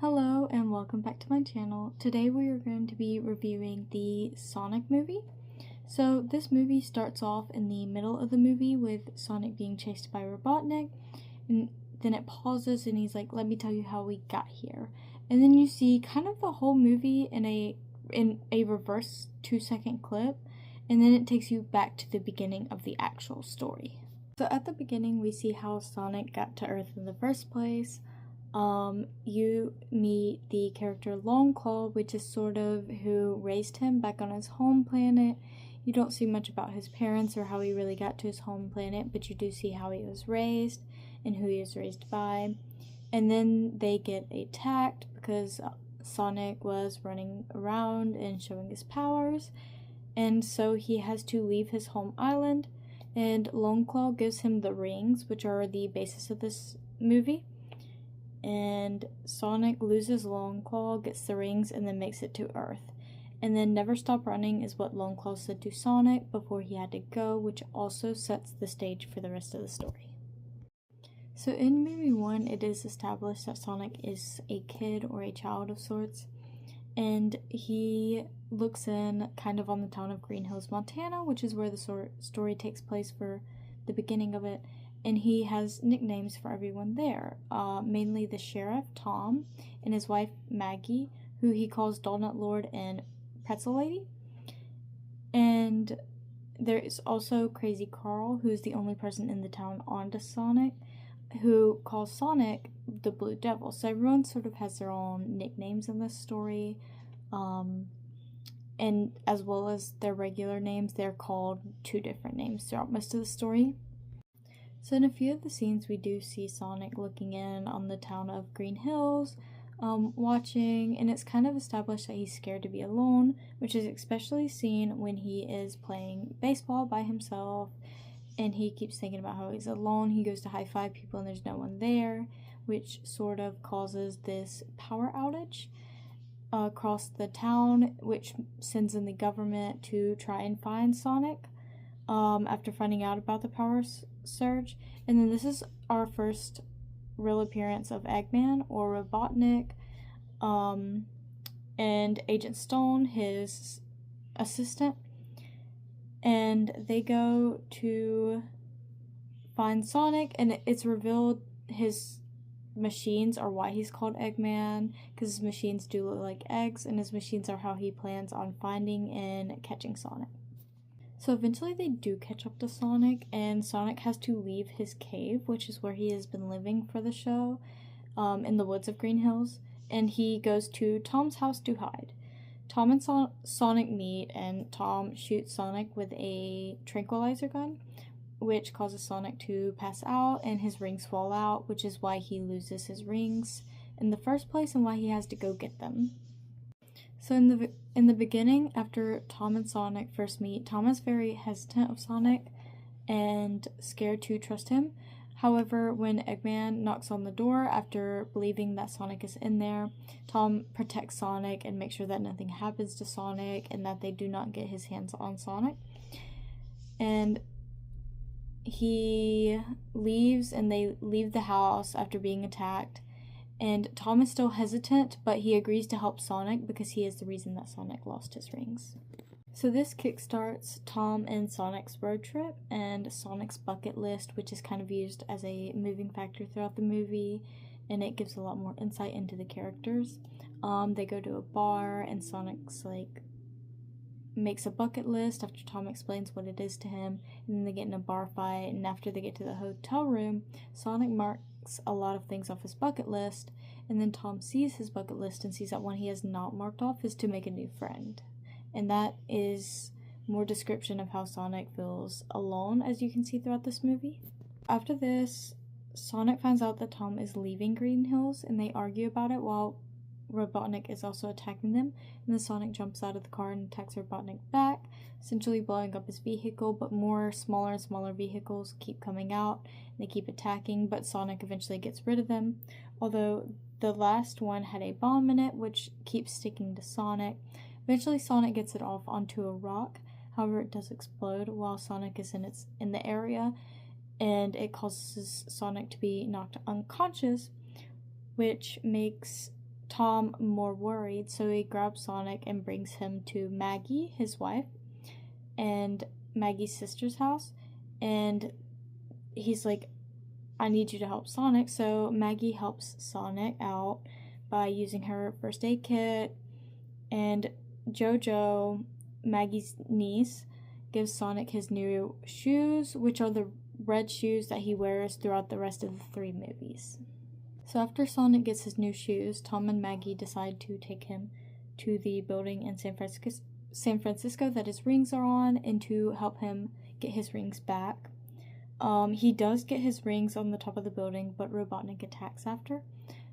Hello and welcome back to my channel. Today we are going to be reviewing the Sonic movie. So this movie starts off in the middle of the movie with Sonic being chased by Robotnik, and then it pauses and he's like, let me tell you how we got here. And then you see kind of the whole movie in a reverse 2-second clip, and then it takes you back to the beginning of the actual story. So at the beginning we see how Sonic got to Earth in the first place. You meet the character Longclaw, which is sort of who raised him back on his home planet. You don't see much about his parents or how he really got to his home planet, but you do see how he was raised and who he was raised by. And then they get attacked because Sonic was running around and showing his powers, and so he has to leave his home island, and Longclaw gives him the rings, which are the basis of this movie. And Sonic loses Longclaw, gets the rings, and then makes it to Earth. And then Never Stop Running is what Longclaw said to Sonic before he had to go, which also sets the stage for the rest of the story. So in movie 1, it is established that Sonic is a kid or a child of sorts, and he looks in kind of on the town of Green Hills, Montana, which is where the story takes place for the beginning of it. And he has nicknames for everyone there, mainly the sheriff, Tom, and his wife, Maggie, who he calls Donut Lord and Pretzel Lady. And there is also Crazy Carl, who's the only person in the town onto Sonic, who calls Sonic the Blue Devil. So everyone sort of has their own nicknames in this story, and as well as their regular names, they're called 2 different names throughout most of the story. So in a few of the scenes, we do see Sonic looking in on the town of Green Hills, watching, and it's kind of established that he's scared to be alone, which is especially seen when he is playing baseball by himself, and he keeps thinking about how he's alone. He goes to high-five people and there's no one there, which sort of causes this power outage across the town, which sends in the government to try and find Sonic after finding out about the power surge. And then this is our first real appearance of Eggman or Robotnik, and Agent Stone, his assistant, and they go to find Sonic, and it's revealed his machines are why he's called Eggman, because his machines do look like eggs, and his machines are how he plans on finding and catching Sonic. So eventually they do catch up to Sonic, and Sonic has to leave his cave, which is where he has been living for the show, in the woods of Green Hills, and he goes to Tom's house to hide. Tom and Sonic meet, and Tom shoots Sonic with a tranquilizer gun, which causes Sonic to pass out and his rings fall out, which is why he loses his rings in the first place and why he has to go get them. So in the beginning, after Tom and Sonic first meet, Tom is very hesitant of Sonic and scared to trust him. However, when Eggman knocks on the door after believing that Sonic is in there, Tom protects Sonic and makes sure that nothing happens to Sonic and that they do not get his hands on Sonic. And he leaves, and they leave the house after being attacked. And Tom is still hesitant, but he agrees to help Sonic because he is the reason that Sonic lost his rings. So this kickstarts Tom and Sonic's road trip and Sonic's bucket list, which is kind of used as a moving factor throughout the movie, and it gives a lot more insight into the characters. They go to a bar, and Sonic's makes a bucket list after Tom explains what it is to him, and then they get in a bar fight, and after they get to the hotel room, Sonic marks a lot of things off his bucket list, and then Tom sees his bucket list and sees that one he has not marked off is to make a new friend. And that is more description of how Sonic feels alone, as you can see throughout this movie. After this, Sonic finds out that Tom is leaving Green Hills, and they argue about it while Robotnik is also attacking them, and then Sonic jumps out of the car and attacks Robotnik back, essentially blowing up his vehicle, but more smaller and smaller vehicles keep coming out, and they keep attacking, but Sonic eventually gets rid of them, although the last one had a bomb in it, which keeps sticking to Sonic. Eventually Sonic gets it off onto a rock, however it does explode while Sonic is in the area, and it causes Sonic to be knocked unconscious, which makes Tom more worried, so he grabs Sonic and brings him to Maggie, his wife, and Maggie's sister's house, and he's like, I need you to help Sonic. So Maggie helps Sonic out by using her first aid kit, and JoJo, Maggie's niece, gives Sonic his new shoes, which are the red shoes that he wears throughout the rest of the 3 movies. So after Sonic gets his new shoes, Tom and Maggie decide to take him to the building in San Francisco that his rings are on, and to help him get his rings back. He does get his rings on the top of the building, but Robotnik attacks after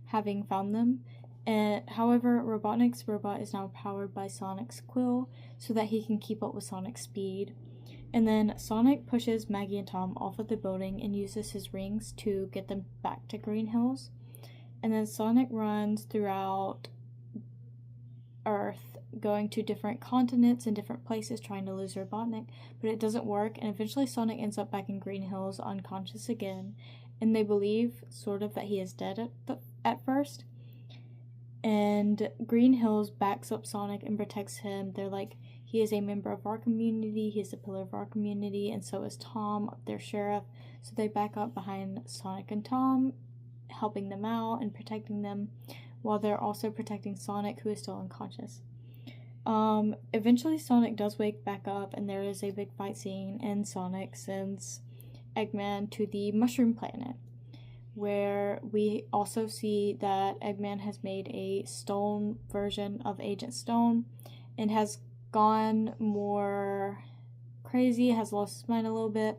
having found them. However, Robotnik's robot is now powered by Sonic's quill so that he can keep up with Sonic's speed. And then Sonic pushes Maggie and Tom off of the building and uses his rings to get them back to Green Hills. And then Sonic runs throughout Earth, going to different continents and different places trying to lose Robotnik, but it doesn't work, and eventually Sonic ends up back in Green Hills unconscious again, and they believe sort of that he is dead at first. And Green Hills backs up Sonic and protects him. They're like, he is a member of our community, he is a pillar of our community, and so is Tom, their sheriff. So they back up behind Sonic and Tom, helping them out and protecting them, while they're also protecting Sonic, who is still unconscious. Eventually Sonic does wake back up, and there is a big fight scene, and Sonic sends Eggman to the Mushroom Planet, where we also see that Eggman has made a stone version of Agent Stone and has gone more crazy, has lost his mind a little bit,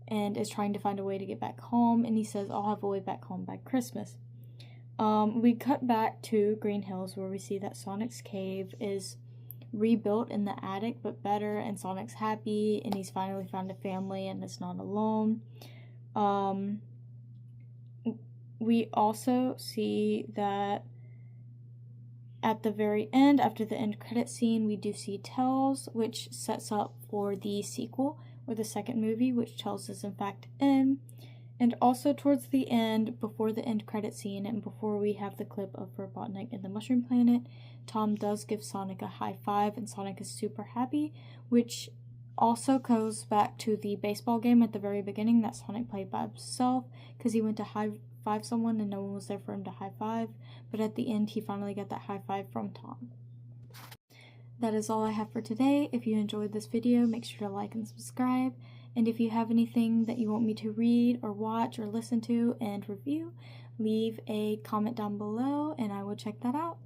and is trying to find a way to get back home, and he says, I'll have a way back home by Christmas. We cut back to Green Hills, where we see that Sonic's cave is rebuilt in the attic, but better, and Sonic's happy, and he's finally found a family and is not alone. We also see that at the very end, after the end credit scene, we do see Tails, which sets up for the sequel, or the second movie, which Tails is in fact in. And also towards the end, before the end credit scene, and before we have the clip of Robotnik in the Mushroom Planet, Tom does give Sonic a high five, and Sonic is super happy, which also goes back to the baseball game at the very beginning that Sonic played by himself, because he went to high five someone and no one was there for him to high five, but at the end he finally got that high five from Tom. That is all I have for today. If you enjoyed this video, make sure to like and subscribe. And if you have anything that you want me to read or watch or listen to and review, leave a comment down below and I will check that out.